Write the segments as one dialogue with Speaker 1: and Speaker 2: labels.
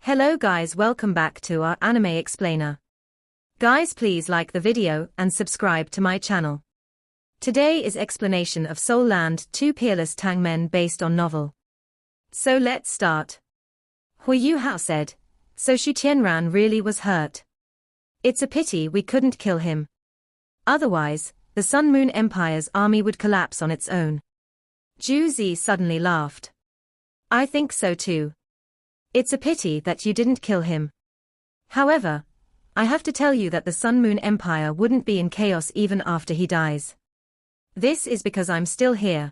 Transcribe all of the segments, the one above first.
Speaker 1: Hello guys, welcome back to our anime explainer. Guys, please like the video and subscribe to my channel. Today is explanation of Soul Land 2 Peerless Tang Men based on novel. So let's start. Huo Yuhao said, so Shu Tianran really was hurt. It's a pity we couldn't kill him. Otherwise, the Sun Moon Empire's army would collapse on its own. Juzi suddenly laughed. I think so too. It's a pity that you didn't kill him. However, I have to tell you that the Sun Moon Empire wouldn't be in chaos even after he dies. This is because I'm still here.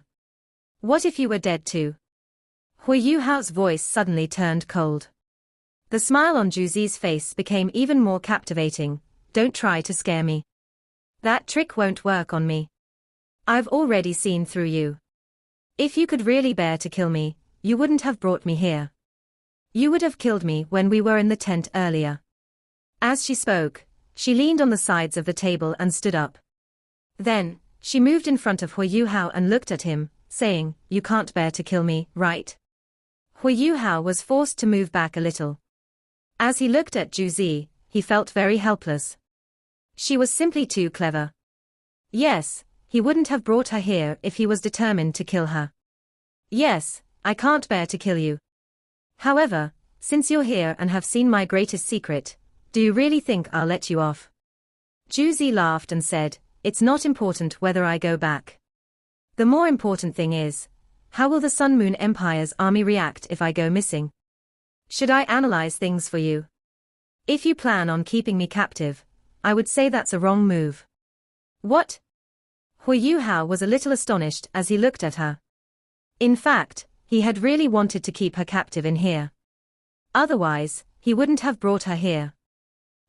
Speaker 1: What if you were dead too? Huo Yuhao's voice suddenly turned cold. The smile on Juzi's face became even more captivating. Don't try to scare me. That trick won't work on me. I've already seen through you. If you could really bear to kill me, you wouldn't have brought me here. You would have killed me when we were in the tent earlier. As she spoke, she leaned on the sides of the table and stood up. Then, she moved in front of Huo Yuhao and looked at him, saying, you can't bear to kill me, right? Huo Yuhao was forced to move back a little. As he looked at Juzi, he felt very helpless. She was simply too clever. Yes, he wouldn't have brought her here if he was determined to kill her. Yes, I can't bear to kill you. However, since you're here and have seen my greatest secret, do you really think I'll let you off? Juzi laughed and said, it's not important whether I go back. The more important thing is, how will the Sun Moon Empire's army react if I go missing? Should I analyze things for you? If you plan on keeping me captive, I would say that's a wrong move. What? Huo Yuhao was a little astonished as he looked at her. In fact, he had really wanted to keep her captive in here. Otherwise, he wouldn't have brought her here.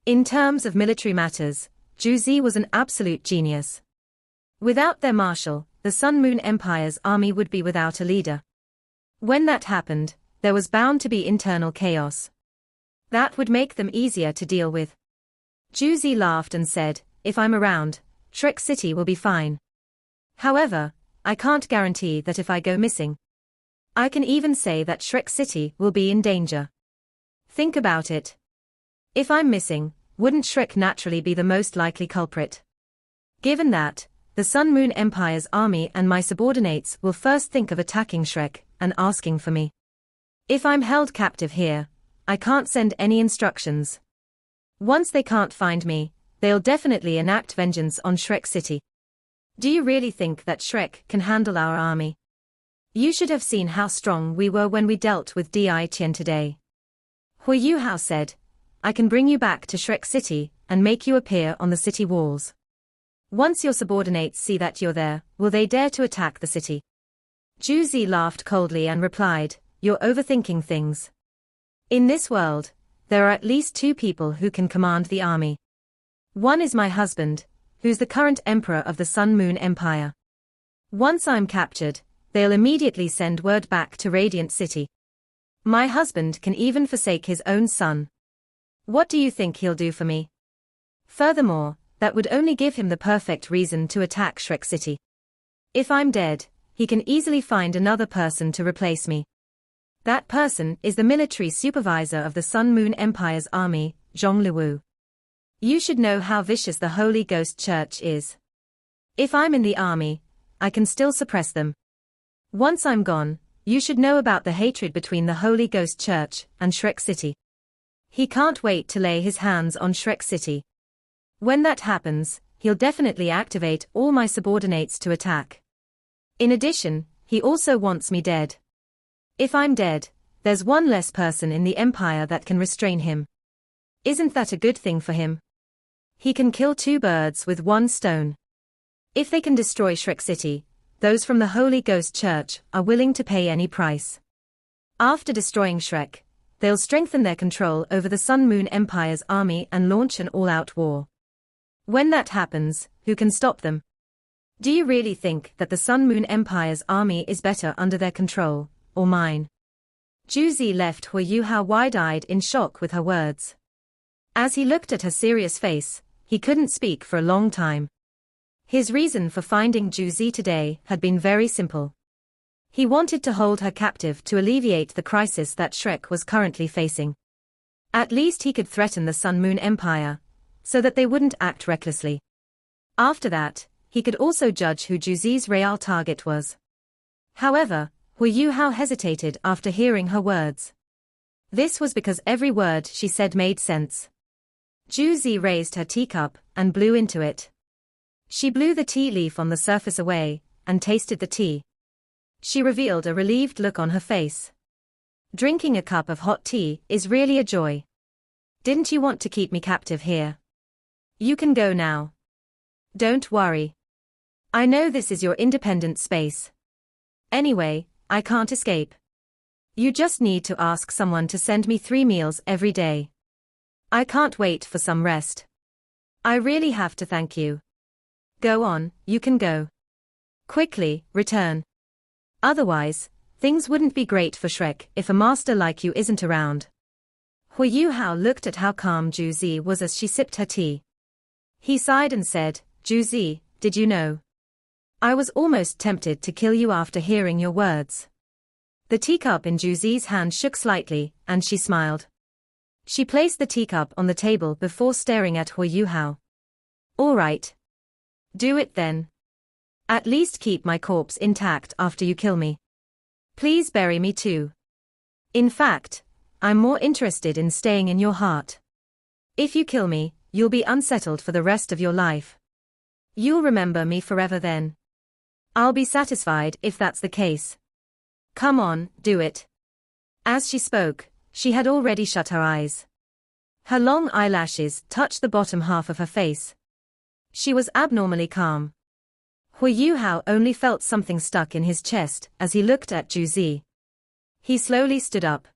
Speaker 1: In terms of military matters, Juzi was an absolute genius. Without their marshal, the Sun Moon Empire's army would be without a leader. When that happened, there was bound to be internal chaos. That would make them easier to deal with. Juzi laughed and said, if I'm around, Shrek City will be fine. However, I can't guarantee that if I go missing. I can even say that Shrek City will be in danger. Think about it. If I'm missing, wouldn't Shrek naturally be the most likely culprit? Given that, the Sun Moon Empire's army and my subordinates will first think of attacking Shrek and asking for me. If I'm held captive here, I can't send any instructions. Once they can't find me, they'll definitely enact vengeance on Shrek City. Do you really think that Shrek can handle our army? You should have seen how strong we were when we dealt with Di Tian today. Huo Yuhao said, I can bring you back to Shrek City and make you appear on the city walls. Once your subordinates see that you're there, will they dare to attack the city? Juzi laughed coldly and replied, you're overthinking things. In this world, there are at least 2 people who can command the army. One is my husband, who's the current emperor of the Sun Moon Empire. Once I'm captured, they'll immediately send word back to Radiant City. My husband can even forsake his own son. What do you think he'll do for me? Furthermore, that would only give him the perfect reason to attack Shrek City. If I'm dead, he can easily find another person to replace me. That person is the military supervisor of the Sun Moon Empire's army, Zhongluwu. You should know how vicious the Holy Ghost Church is. If I'm in the army, I can still suppress them. Once I'm gone, you should know about the hatred between the Holy Ghost Church and Shrek City. He can't wait to lay his hands on Shrek City. When that happens, he'll definitely activate all my subordinates to attack. In addition, he also wants me dead. If I'm dead, there's one less person in the Empire that can restrain him. Isn't that a good thing for him? He can kill 2 birds with 1 stone. If they can destroy Shrek City, those from the Holy Ghost Church are willing to pay any price. After destroying Shrek, they'll strengthen their control over the Sun Moon Empire's army and launch an all-out war. When that happens, who can stop them? Do you really think that the Sun Moon Empire's army is better under their control, or mine? Juzi left Huo Yuhao wide-eyed in shock with her words. As he looked at her serious face, he couldn't speak for a long time. His reason for finding Juzi today had been very simple. He wanted to hold her captive to alleviate the crisis that Shrek was currently facing. At least he could threaten the Sun Moon Empire, so that they wouldn't act recklessly. After that, he could also judge who Juzi's real target was. However, Huo Yuhao hesitated after hearing her words. This was because every word she said made sense. Juzi raised her teacup and blew into it. She blew the tea leaf on the surface away, and tasted the tea. She revealed a relieved look on her face. Drinking a cup of hot tea is really a joy. Didn't you want to keep me captive here? You can go now. Don't worry. I know this is your independent space. Anyway, I can't escape. You just need to ask someone to send me 3 meals every day. I can't wait for some rest. I really have to thank you. Go on, you can go. Quickly, return. Otherwise, things wouldn't be great for Shrek if a master like you isn't around. Huo Yuhao looked at how calm Juzi was as she sipped her tea. He sighed and said, Juzi, did you know? I was almost tempted to kill you after hearing your words. The teacup in Juzi's hand shook slightly, and she smiled. She placed the teacup on the table before staring at Huo Yuhao. All right. Do it then. At least keep my corpse intact after you kill me. Please bury me too. In fact, I'm more interested in staying in your heart. If you kill me, you'll be unsettled for the rest of your life. You'll remember me forever then. I'll be satisfied if that's the case. Come on, do it. As she spoke, she had already shut her eyes. Her long eyelashes touched the bottom half of her face. She was abnormally calm. Huo Yuhao only felt something stuck in his chest as he looked at Juzi. He slowly stood up.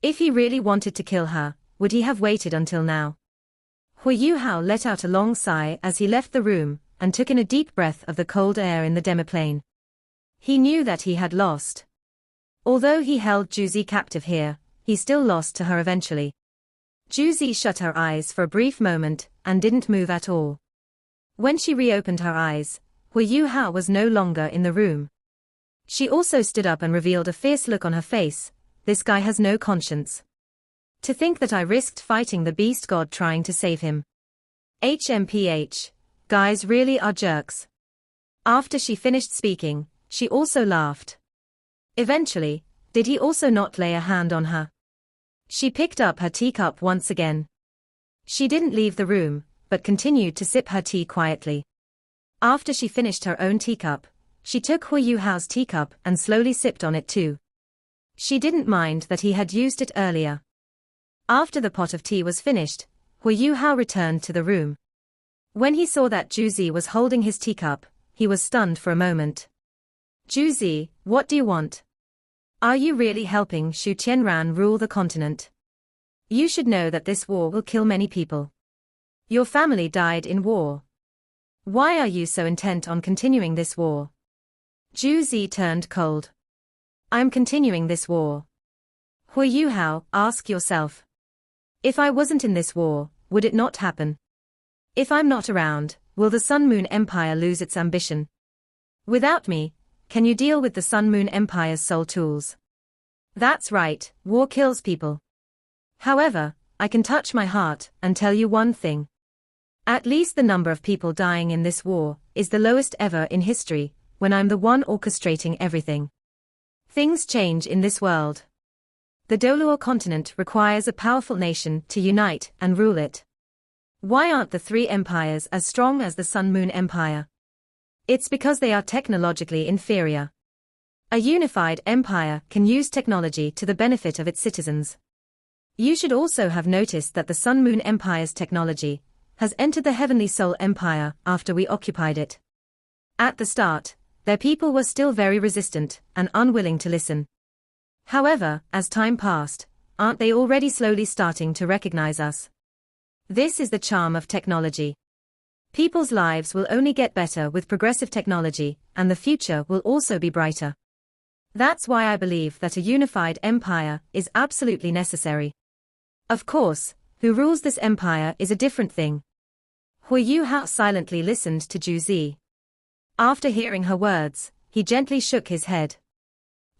Speaker 1: If he really wanted to kill her, would he have waited until now? Huo Yuhao let out a long sigh as he left the room, and took in a deep breath of the cold air in the demiplane. He knew that he had lost. Although he held Juzi captive here, he still lost to her eventually. Juzi shut her eyes for a brief moment, and didn't move at all. When she reopened her eyes, Huo Yuhao was no longer in the room. She also stood up and revealed a fierce look on her face. This guy has no conscience. To think that I risked fighting the beast god trying to save him. HMPH. Guys really are jerks. After she finished speaking, she also laughed. Eventually, did he also not lay a hand on her? She picked up her teacup once again. She didn't leave the room, but continued to sip her tea quietly. After she finished her own teacup, she took Huo Yuhao's teacup and slowly sipped on it too. She didn't mind that he had used it earlier. After the pot of tea was finished, Huo Yuhao returned to the room. When he saw that Juzi was holding his teacup, he was stunned for a moment. Juzi, what do you want? Are you really helping Shu Qianran rule the continent? You should know that this war will kill many people. Your family died in war. Why are you so intent on continuing this war? Juzi turned cold. I'm continuing this war. Huo Yuhao, ask yourself. If I wasn't in this war, would it not happen? If I'm not around, will the Sun Moon Empire lose its ambition? Without me, can you deal with the Sun Moon Empire's soul tools? That's right, war kills people. However, I can touch my heart and tell you one thing. At least the number of people dying in this war is the lowest ever in history, when I'm the one orchestrating everything. Things change in this world. The Dou continent requires a powerful nation to unite and rule it. Why aren't the 3 empires as strong as the Sun Moon Empire? It's because they are technologically inferior. A unified empire can use technology to the benefit of its citizens. You should also have noticed that the Sun Moon Empire's technology has entered the Heavenly Soul Empire after we occupied it. At the start, their people were still very resistant and unwilling to listen. However, as time passed, aren't they already slowly starting to recognize us? This is the charm of technology. People's lives will only get better with progressive technology, and the future will also be brighter. That's why I believe that a unified empire is absolutely necessary. Of course, who rules this empire is a different thing. Huo Yuhao silently listened to Juzi. After hearing her words, he gently shook his head.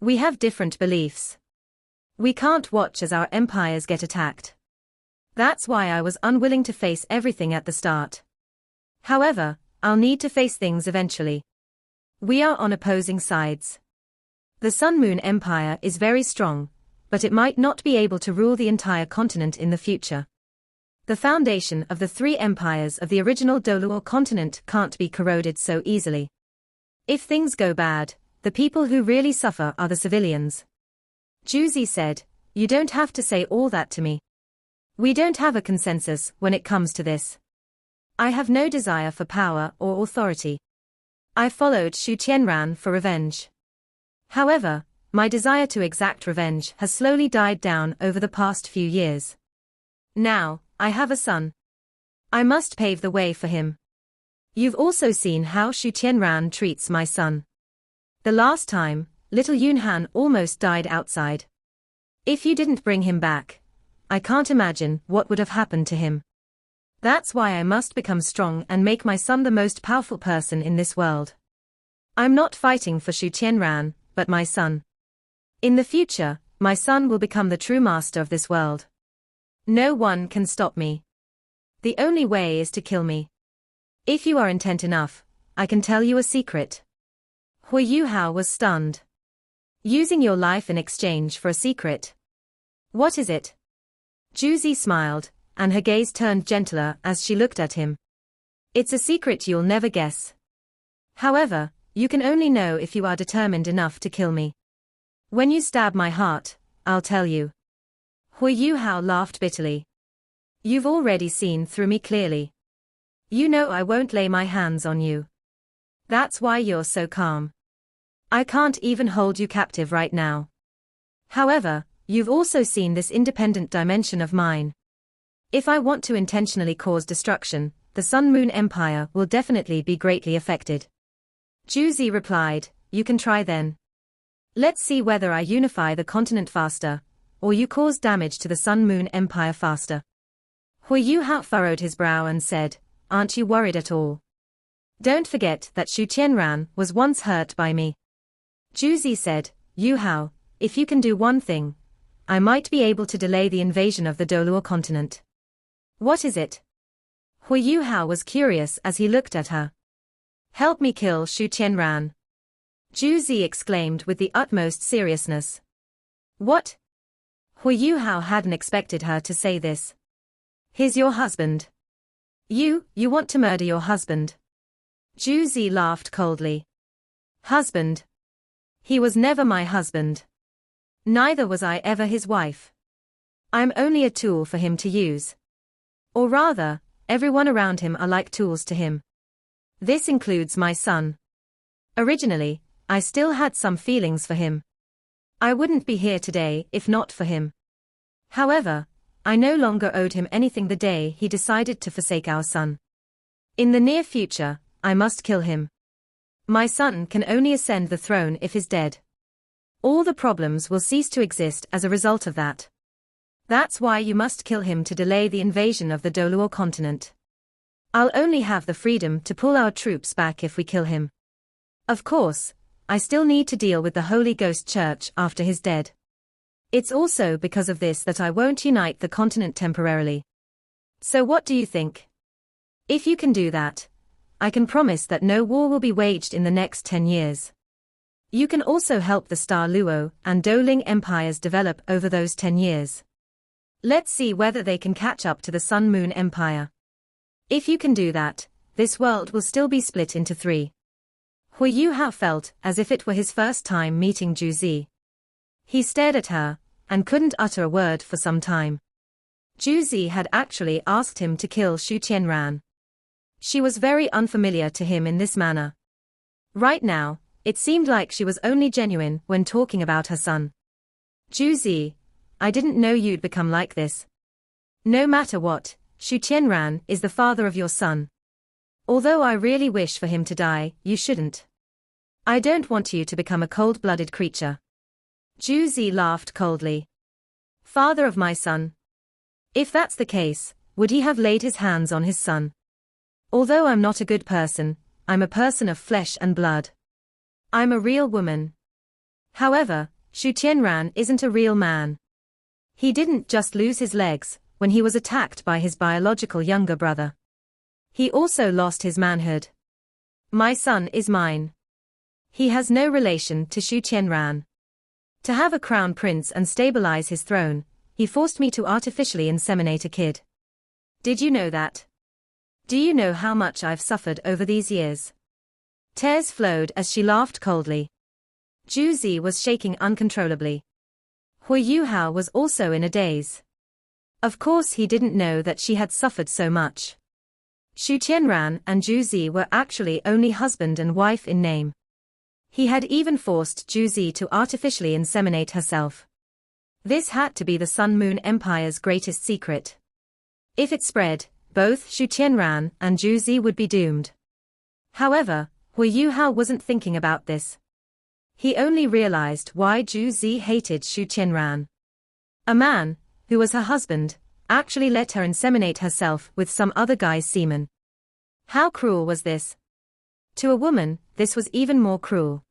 Speaker 1: We have different beliefs. We can't watch as our empires get attacked. That's why I was unwilling to face everything at the start. However, I'll need to face things eventually. We are on opposing sides. The Sun-Moon Empire is very strong, but it might not be able to rule the entire continent in the future. The foundation of the three empires of the original Dou Ling continent can't be corroded so easily. If things go bad, the people who really suffer are the civilians. Juzi said, "You don't have to say all that to me. We don't have a consensus when it comes to this. I have no desire for power or authority. I followed Xu Tianran for revenge. However, my desire to exact revenge has slowly died down over the past few years. Now, I have a son. I must pave the way for him. You've also seen how Xu Tianran treats my son. The last time, little Yunhan almost died outside. If you didn't bring him back, I can't imagine what would have happened to him. That's why I must become strong and make my son the most powerful person in this world. I'm not fighting for Xu Tianran, but my son. In the future, my son will become the true master of this world. No one can stop me. The only way is to kill me. If you are intent enough, I can tell you a secret." Huo Yuhao was stunned. "Using your life in exchange for a secret? What is it?" Juzi smiled, and her gaze turned gentler as she looked at him. "It's a secret you'll never guess. However, you can only know if you are determined enough to kill me. When you stab my heart, I'll tell you." Huo Yuhao laughed bitterly. "You've already seen through me clearly. You know I won't lay my hands on you. That's why you're so calm. I can't even hold you captive right now. However, you've also seen this independent dimension of mine. If I want to intentionally cause destruction, the Sun-Moon Empire will definitely be greatly affected." Juzi replied, "You can try then. Let's see whether I unify the continent faster, or you cause damage to the Sun-Moon Empire faster." Huo Yuhao furrowed his brow and said, "Aren't you worried at all? Don't forget that Xu Tianran was once hurt by me." Juzi said, "Yuhao, if you can do one thing, I might be able to delay the invasion of the Dou Ling continent." "What is it?" Huo Yuhao was curious as he looked at her. "Help me kill Xu Tianran," Juzi exclaimed with the utmost seriousness. "What?" Huo Yuhao hadn't expected her to say this. "He's your husband. You want to murder your husband?" Juzi laughed coldly. "Husband? He was never my husband. Neither was I ever his wife. I'm only a tool for him to use. Or rather, everyone around him are like tools to him. This includes my son. Originally, I still had some feelings for him. I wouldn't be here today if not for him. However, I no longer owed him anything the day he decided to forsake our son. In the near future, I must kill him. My son can only ascend the throne if he's dead. All the problems will cease to exist as a result of that. That's why you must kill him to delay the invasion of the Dou Ling continent. I'll only have the freedom to pull our troops back if we kill him. Of course, I still need to deal with the Holy Ghost Church after he's dead. It's also because of this that I won't unite the continent temporarily. So what do you think? If you can do that, I can promise that no war will be waged in the next 10 years. You can also help the Star Luo and Dou Ling empires develop over those 10 years. Let's see whether they can catch up to the Sun-Moon Empire. If you can do that, this world will still be split into 3. Huo Yuhao felt as if it were his first time meeting Juzi. He stared at her, and couldn't utter a word for some time. Juzi had actually asked him to kill Xu Tianran. She was very unfamiliar to him in this manner. Right now, it seemed like she was only genuine when talking about her son. "Juzi, I didn't know you'd become like this. No matter what, Xu Tianran is the father of your son. Although I really wish for him to die, you shouldn't. I don't want you to become a cold-blooded creature." Juzi laughed coldly. "Father of my son? If that's the case, would he have laid his hands on his son? Although I'm not a good person, I'm a person of flesh and blood. I'm a real woman. However, Xu Tianran isn't a real man. He didn't just lose his legs, when he was attacked by his biological younger brother. He also lost his manhood. My son is mine. He has no relation to Xu Qianran. To have a crown prince and stabilize his throne, he forced me to artificially inseminate a kid. Did you know that? Do you know how much I've suffered over these years? Tears flowed as she laughed coldly. Juzi was shaking uncontrollably. Huo Yuhao was also in a daze. Of course he didn't know that she had suffered so much. Xu Qianran and Juzi were actually only husband and wife in name. He had even forced Juzi to artificially inseminate herself. This had to be the Sun Moon Empire's greatest secret. If it spread, both Xu Qianran and Juzi would be doomed. However, Huo Yuhao wasn't thinking about this. He only realized why Juzi hated Xu Qianran. A man, who was her husband, actually let her inseminate herself with some other guy's semen. How cruel was this? To a woman, this was even more cruel.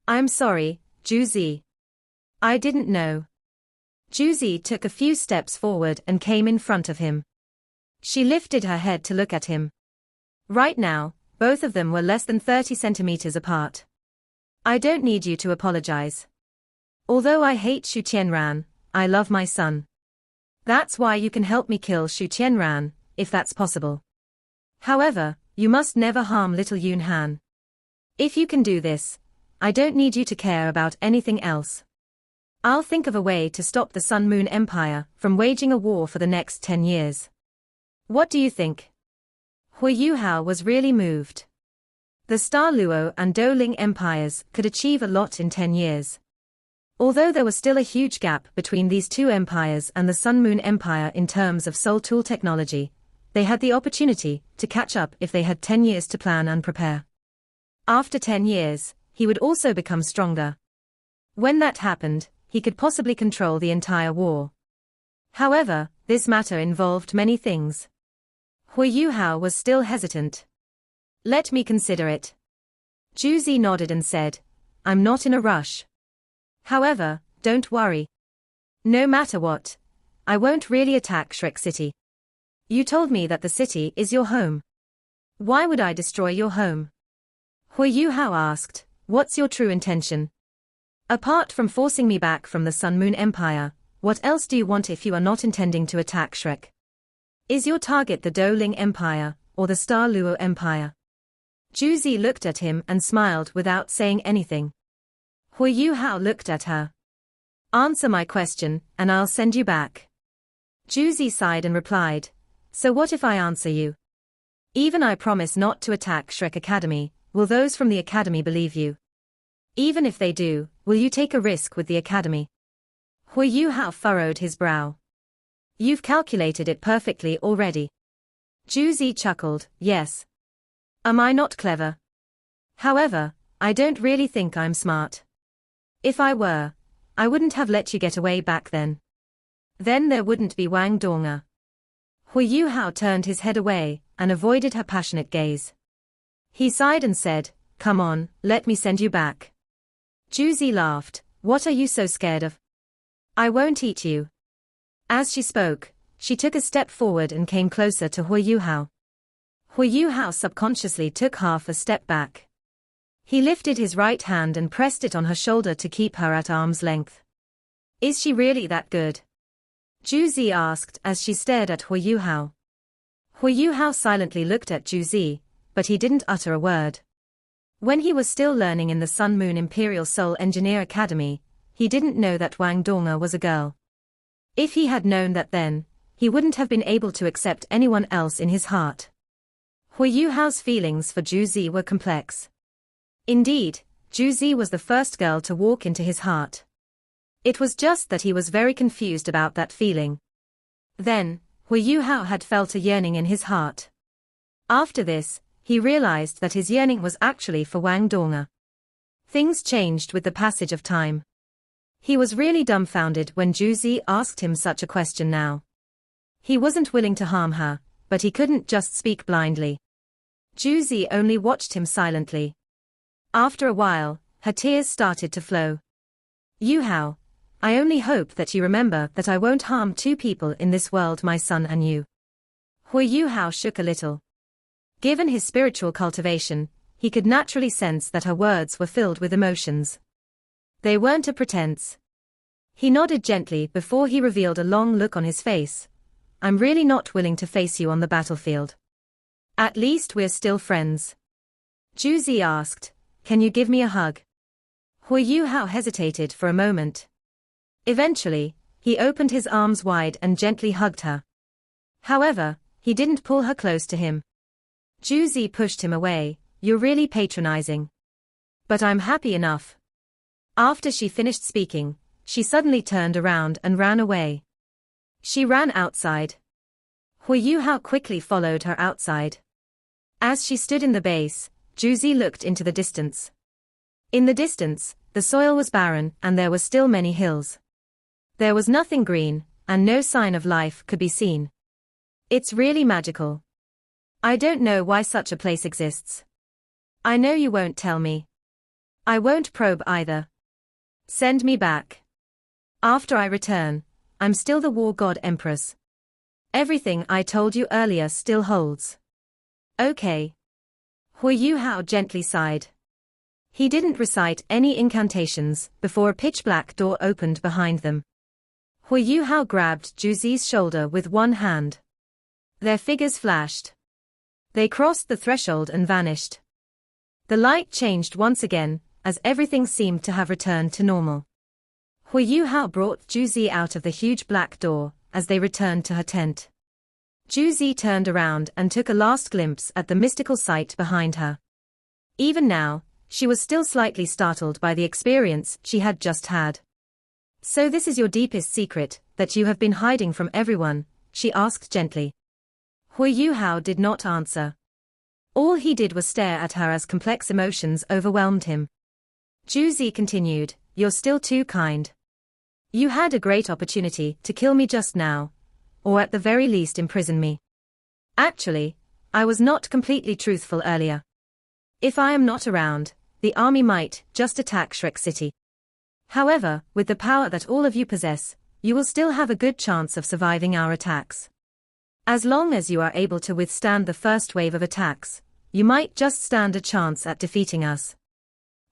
Speaker 1: I'm sorry, Juzi. I didn't know. Juzi took a few steps forward and came in front of him. She lifted her head to look at him. Right now, both of them were less than 30 centimeters apart. I don't need you to apologize. Although I hate Xu Qianran, I love my son. That's why you can help me kill Xu Qianran, if that's possible. However, you must never harm little Yun Han. If you can do this, I don't need you to care about anything else. I'll think of a way to stop the Sun Moon Empire from waging a war for the next 10 years. What do you think? Huo Yuhao was really moved. The Star Luo and Dou Ling empires could achieve a lot in 10 years. Although there was still a huge gap between these two empires and the Sun Moon Empire in terms of soul tool technology, they had the opportunity to catch up if they had 10 years to plan and prepare. After 10 years, he would also become stronger. When that happened, he could possibly control the entire war. However, this matter involved many things. Huo Yuhao was still hesitant. Let me consider it. Juzi nodded and said, I'm not in a rush. However, don't worry. No matter what, I won't really attack Shrek City. You told me that the city is your home. Why would I destroy your home? Huo Yuhao asked, what's your true intention? Apart from forcing me back from the Sun Moon Empire, what else do you want if you are not intending to attack Shrek? Is your target the Dou Ling Empire, or the Star Luo Empire? Juzi looked at him and smiled without saying anything. Huo Yuhao looked at her. Answer my question, and I'll send you back. Juzi sighed and replied, so what if I answer you? Even I promise not to attack Shrek Academy, will those from the Academy believe you? Even if they do, will you take a risk with the Academy? Huo Yuhao furrowed his brow. You've calculated it perfectly already. Juzi chuckled, yes. Am I not clever? However, I don't really think I'm smart. If I were, I wouldn't have let you get away back then. Then there wouldn't be Wang Donga. Huo Yuhao turned his head away and avoided her passionate gaze. He sighed and said, come on, let me send you back. Juzi laughed, what are you so scared of? I won't eat you. As she spoke, she took a step forward and came closer to Huo Yuhao. Huo Yuhao subconsciously took half a step back. He lifted his right hand and pressed it on her shoulder to keep her at arm's length. Is she really that good? Juzi asked as she stared at Huo Yuhao. Huo Yuhao silently looked at Juzi, but he didn't utter a word. When he was still learning in the Sun Moon Imperial Soul Engineer Academy, he didn't know that Wang Donga was a girl. If he had known that then, he wouldn't have been able to accept anyone else in his heart. Huo Yuhao's feelings for Juzi were complex. Indeed, Juzi was the first girl to walk into his heart. It was just that he was very confused about that feeling. Then, Huo Yuhao had felt a yearning in his heart. After this, he realized that his yearning was actually for Wang Donga. Things changed with the passage of time. He was really dumbfounded when Juzi asked him such a question now. He wasn't willing to harm her, but he couldn't just speak blindly. Juzi only watched him silently. After a while, her tears started to flow. Yuhao, I only hope that you remember that I won't harm two people in this world, my son and you. Huo Yuhao shook a little. Given his spiritual cultivation, he could naturally sense that her words were filled with emotions. They weren't a pretense. He nodded gently before he revealed a long look on his face. I'm really not willing to face you on the battlefield. At least we're still friends. Juzi asked, can you give me a hug? Huo Yuhao hesitated for a moment. Eventually, he opened his arms wide and gently hugged her. However, he didn't pull her close to him. Juzi pushed him away. You're really patronizing. But I'm happy enough. After she finished speaking, she suddenly turned around and ran away. She ran outside. Huo Yuhao quickly followed her outside. As she stood in the base, Juzi looked into the distance. In the distance, the soil was barren and there were still many hills. There was nothing green, and no sign of life could be seen. It's really magical. I don't know why such a place exists. I know you won't tell me. I won't probe either. Send me back. After I return, I'm still the war god empress. Everything I told you earlier still holds. Okay. Huo Yuhao gently sighed. He didn't recite any incantations before a pitch-black door opened behind them. Huo Yuhao grabbed Juzi's shoulder with one hand. Their figures flashed. They crossed the threshold and vanished. The light changed once again, as everything seemed to have returned to normal. Huo Yuhao brought Juzi out of the huge black door, as they returned to her tent. Juzi turned around and took a last glimpse at the mystical sight behind her. Even now, she was still slightly startled by the experience she had just had. So this is your deepest secret, that you have been hiding from everyone? She asked gently. Huo Yuhao did not answer. All he did was stare at her as complex emotions overwhelmed him. Juzi continued, you're still too kind. You had a great opportunity to kill me just now, or at the very least imprison me. Actually, I was not completely truthful earlier. If I am not around, the army might just attack Shrek City. However, with the power that all of you possess, you will still have a good chance of surviving our attacks. As long as you are able to withstand the first wave of attacks, you might just stand a chance at defeating us.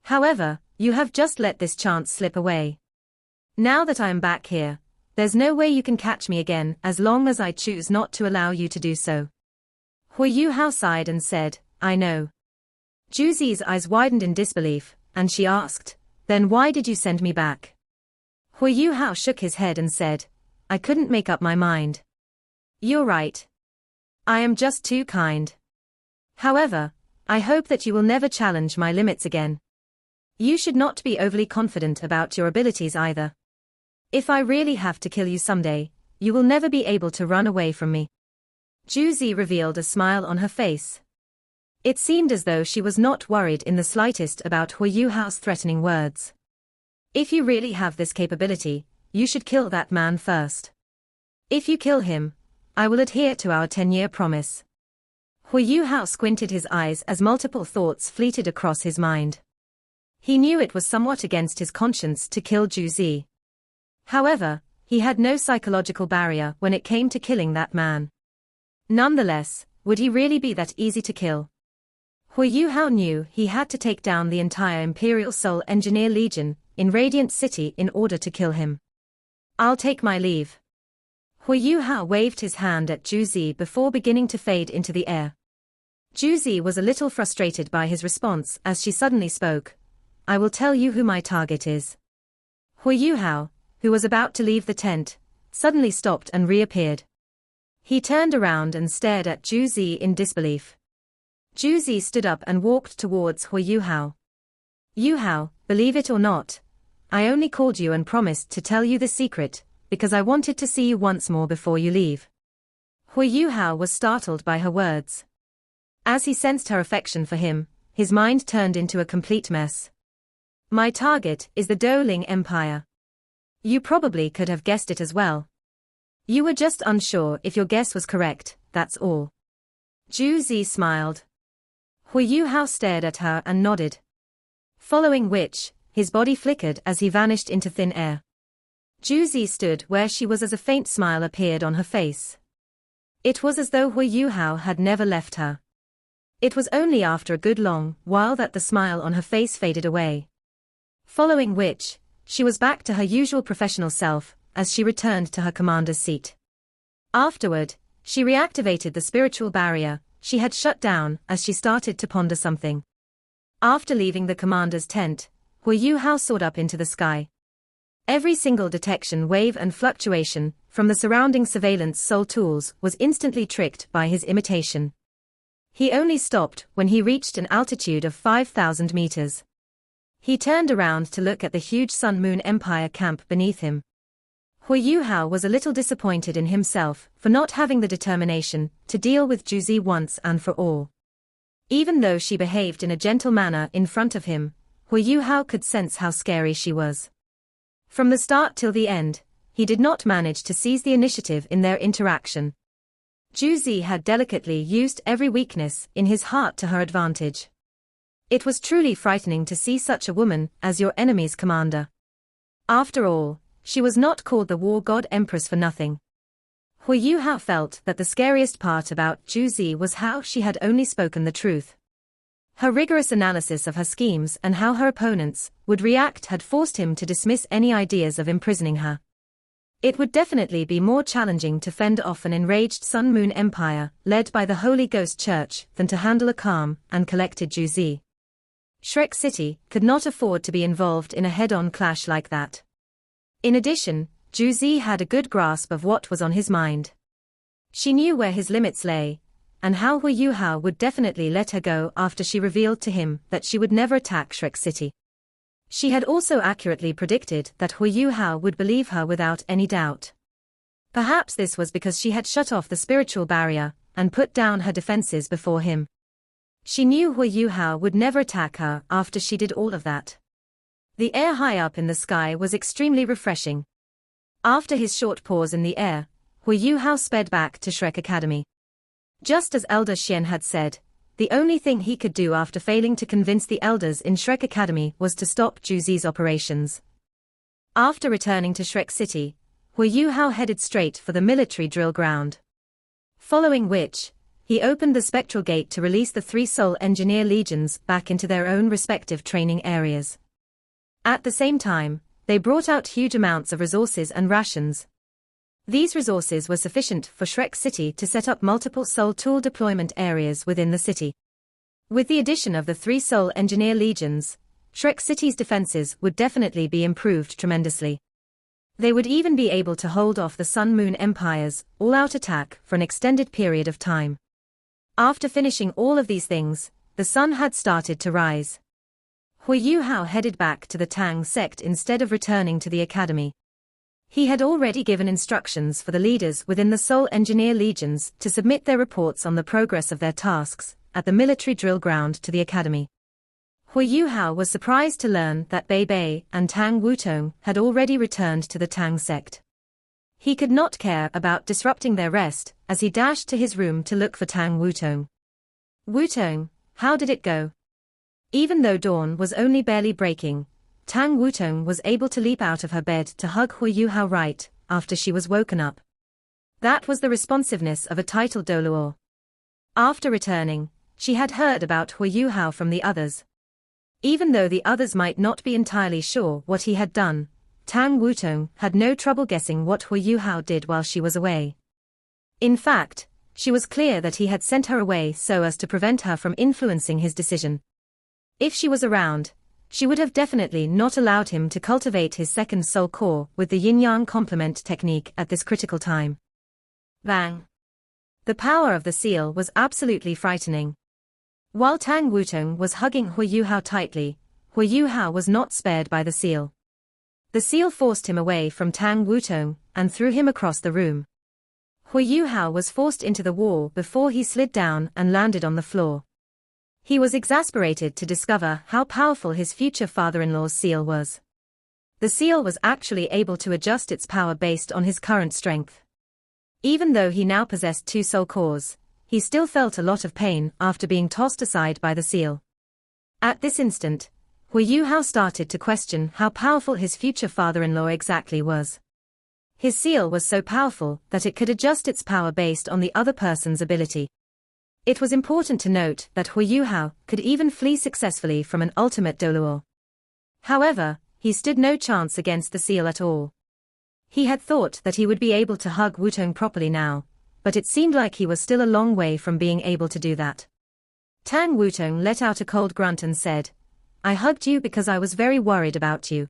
Speaker 1: However, you have just let this chance slip away. Now that I am back here, there's no way you can catch me again as long as I choose not to allow you to do so. Huo Yuhao sighed and said, I know. Juzi's eyes widened in disbelief, and she asked, then why did you send me back? Huo Yuhao shook his head and said, I couldn't make up my mind. You're right. I am just too kind. However, I hope that you will never challenge my limits again. You should not be overly confident about your abilities either. If I really have to kill you someday, you will never be able to run away from me. Juzi revealed a smile on her face. It seemed as though she was not worried in the slightest about Huo Yuhao's threatening words. If you really have this capability, you should kill that man first. If you kill him, I will adhere to our 10-year promise. Huo Yuhao squinted his eyes as multiple thoughts fleeted across his mind. He knew it was somewhat against his conscience to kill Juzi. However, he had no psychological barrier when it came to killing that man. Nonetheless, would he really be that easy to kill? Huo Yuhao knew he had to take down the entire Imperial Soul Engineer Legion in Radiant City in order to kill him. I'll take my leave. Huo Yuhao waved his hand at Juzi before beginning to fade into the air. Juzi was a little frustrated by his response as she suddenly spoke. I will tell you who my target is. Huo Yuhao, who was about to leave the tent, suddenly stopped and reappeared. He turned around and stared at Juzi in disbelief. Juzi stood up and walked towards Huo Yuhao. Yuhao, believe it or not, I only called you and promised to tell you the secret, because I wanted to see you once more before you leave. Huo Yuhao was startled by her words. As he sensed her affection for him, his mind turned into a complete mess. My target is the Dou Ling Empire. You probably could have guessed it as well. You were just unsure if your guess was correct, that's all. Juzi smiled. Huo Yuhao stared at her and nodded. Following which, his body flickered as he vanished into thin air. Juzi stood where she was as a faint smile appeared on her face. It was as though Huo Yuhao had never left her. It was only after a good long while that the smile on her face faded away. Following which, she was back to her usual professional self, as she returned to her commander's seat. Afterward, she reactivated the spiritual barrier she had shut down as she started to ponder something. After leaving the commander's tent, Huo Yuhao soared up into the sky. Every single detection wave and fluctuation from the surrounding surveillance soul tools was instantly tricked by his imitation. He only stopped when he reached an altitude of 5,000 meters. He turned around to look at the huge Sun-Moon Empire camp beneath him. Huo Yuhao was a little disappointed in himself for not having the determination to deal with Juzi once and for all. Even though she behaved in a gentle manner in front of him, Huo Yuhao could sense how scary she was. From the start till the end, he did not manage to seize the initiative in their interaction. Juzi had delicately used every weakness in his heart to her advantage. It was truly frightening to see such a woman as your enemy's commander. After all, she was not called the War God Empress for nothing. Huo Yuhao felt that the scariest part about Juzi was how she had only spoken the truth. Her rigorous analysis of her schemes and how her opponents would react had forced him to dismiss any ideas of imprisoning her. It would definitely be more challenging to fend off an enraged Sun-Moon Empire led by the Holy Ghost Church than to handle a calm and collected Juzi. Shrek City could not afford to be involved in a head-on clash like that. In addition, Juzi had a good grasp of what was on his mind. She knew where his limits lay, and how Huo Yuhao would definitely let her go after she revealed to him that she would never attack Shrek City. She had also accurately predicted that Huo Yuhao would believe her without any doubt. Perhaps this was because she had shut off the spiritual barrier and put down her defenses before him. She knew Huo Yuhao would never attack her after she did all of that. The air high up in the sky was extremely refreshing. After his short pause in the air, Huo Yuhao sped back to Shrek Academy. Just as Elder Xian had said, the only thing he could do after failing to convince the elders in Shrek Academy was to stop Juzi's operations. After returning to Shrek City, Huo Yuhao headed straight for the military drill ground. Following which, he opened the spectral gate to release the 3 Soul Engineer Legions back into their own respective training areas. At the same time, they brought out huge amounts of resources and rations. These resources were sufficient for Shrek City to set up multiple Soul Tool deployment areas within the city. With the addition of the 3 Soul Engineer Legions, Shrek City's defenses would definitely be improved tremendously. They would even be able to hold off the Sun-Moon Empire's all-out attack for an extended period of time. After finishing all of these things, the sun had started to rise. Huo Yuhao headed back to the Tang sect instead of returning to the academy. He had already given instructions for the leaders within the Soul Engineer Legions to submit their reports on the progress of their tasks at the military drill ground to the academy. Huo Yuhao was surprised to learn that Bei Bei and Tang Wutong had already returned to the Tang sect. He could not care about disrupting their rest as he dashed to his room to look for Tang Wutong. Wutong, how did it go? Even though dawn was only barely breaking, Tang Wutong was able to leap out of her bed to hug Huo Yuhao right after she was woken up. That was the responsiveness of a titled Dou. After returning, she had heard about Huo Yuhao from the others. Even though the others might not be entirely sure what he had done, Tang Wutong had no trouble guessing what Huo Yuhao did while she was away. In fact, she was clear that he had sent her away so as to prevent her from influencing his decision. If she was around, she would have definitely not allowed him to cultivate his second soul core with the yin-yang complement technique at this critical time. Bang! The power of the seal was absolutely frightening. While Tang Wutong was hugging Huo Yuhao tightly, Huo Yuhao was not spared by the seal. The seal forced him away from Tang Wutong and threw him across the room. Huo Yuhao was forced into the wall before he slid down and landed on the floor. He was exasperated to discover how powerful his future father-in-law's seal was. The seal was actually able to adjust its power based on his current strength. Even though he now possessed 2 soul cores, he still felt a lot of pain after being tossed aside by the seal. At this instant, Huo Yuhao started to question how powerful his future father-in-law exactly was. His seal was so powerful that it could adjust its power based on the other person's ability. It was important to note that Huo Yuhao could even flee successfully from an ultimate Dou Ling. However, he stood no chance against the seal at all. He had thought that he would be able to hug Wutong properly now, but it seemed like he was still a long way from being able to do that. Tang Wutong let out a cold grunt and said, "I hugged you because I was very worried about you.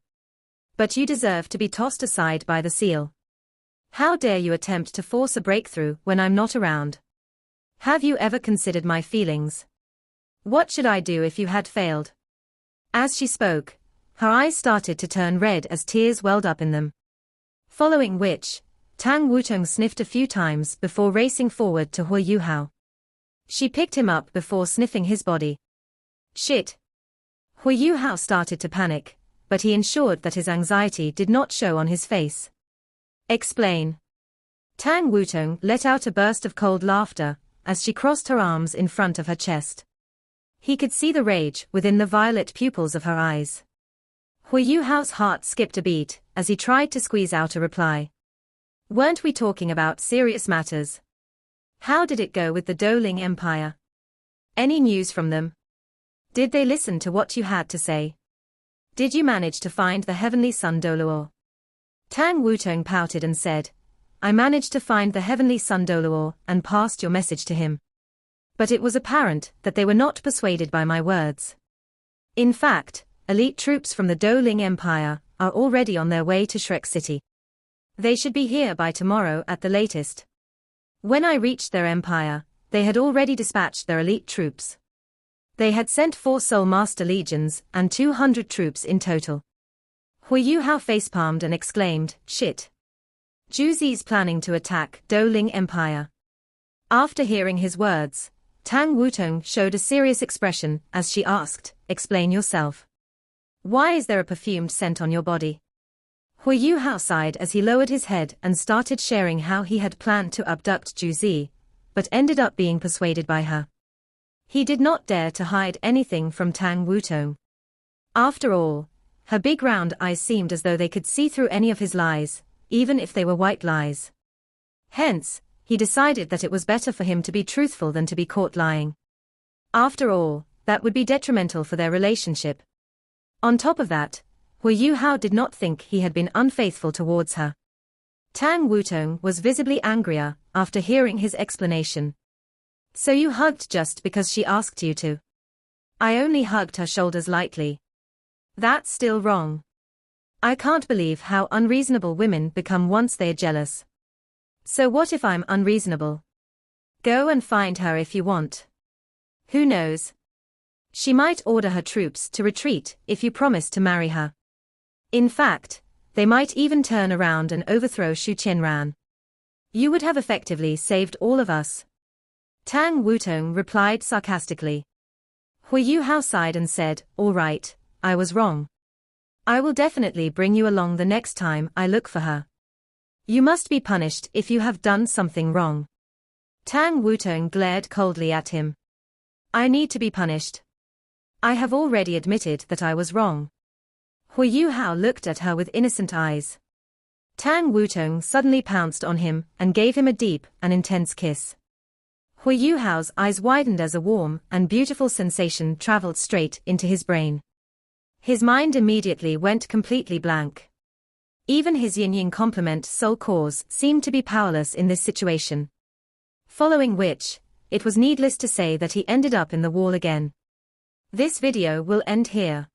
Speaker 1: But you deserve to be tossed aside by the seal. How dare you attempt to force a breakthrough when I'm not around? Have you ever considered my feelings? What should I do if you had failed?" As she spoke, her eyes started to turn red as tears welled up in them. Following which, Tang Wutong sniffed a few times before racing forward to Huo Yuhao. She picked him up before sniffing his body. Shit. Huo Yuhao started to panic, but he ensured that his anxiety did not show on his face. Explain. Tang Wutong let out a burst of cold laughter as she crossed her arms in front of her chest. He could see the rage within the violet pupils of her eyes. Huo Yuhao's heart skipped a beat as he tried to squeeze out a reply. Weren't we talking about serious matters? How did it go with the Dou Ling Empire? Any news from them? Did they listen to what you had to say? Did you manage to find the heavenly son Dou Ling? Tang Wutong pouted and said, "I managed to find the heavenly son Dou Ling and passed your message to him. But it was apparent that they were not persuaded by my words. In fact, elite troops from the Dou Ling Empire are already on their way to Shrek City. They should be here by tomorrow at the latest. When I reached their empire, they had already dispatched their elite troops. They had sent 4 Soul Master Legions and 200 troops in total." Huo Yuhao facepalmed and exclaimed, "Shit. Juzi's planning to attack Dou Ling Empire." After hearing his words, Tang Wutong showed a serious expression as she asked, "Explain yourself. Why is there a perfumed scent on your body?" Huo Yuhao sighed as he lowered his head and started sharing how he had planned to abduct Juzi, but ended up being persuaded by her. He did not dare to hide anything from Tang Wutong. After all, her big round eyes seemed as though they could see through any of his lies, even if they were white lies. Hence, he decided that it was better for him to be truthful than to be caught lying. After all, that would be detrimental for their relationship. On top of that, Huo Yuhao did not think he had been unfaithful towards her. Tang Wutong was visibly angrier after hearing his explanation. "So you hugged just because she asked you to?" "I only hugged her shoulders lightly." "That's still wrong. I can't believe how unreasonable women become once they are jealous. So what if I'm unreasonable? Go and find her if you want. Who knows? She might order her troops to retreat if you promise to marry her. In fact, they might even turn around and overthrow Shu Qianran. You would have effectively saved all of us." Tang Wutong replied sarcastically. Huo Yuhao sighed and said, "All right, I was wrong. I will definitely bring you along the next time I look for her. You must be punished if you have done something wrong." Tang Wutong glared coldly at him. "I need to be punished. I have already admitted that I was wrong." Huo Yuhao looked at her with innocent eyes. Tang Wutong suddenly pounced on him and gave him a deep and intense kiss. Huo Yuhao's eyes widened as a warm and beautiful sensation traveled straight into his brain. His mind immediately went completely blank. Even his yin-yang complement soul cores seemed to be powerless in this situation. Following which, it was needless to say that he ended up in the wall again. This video will end here.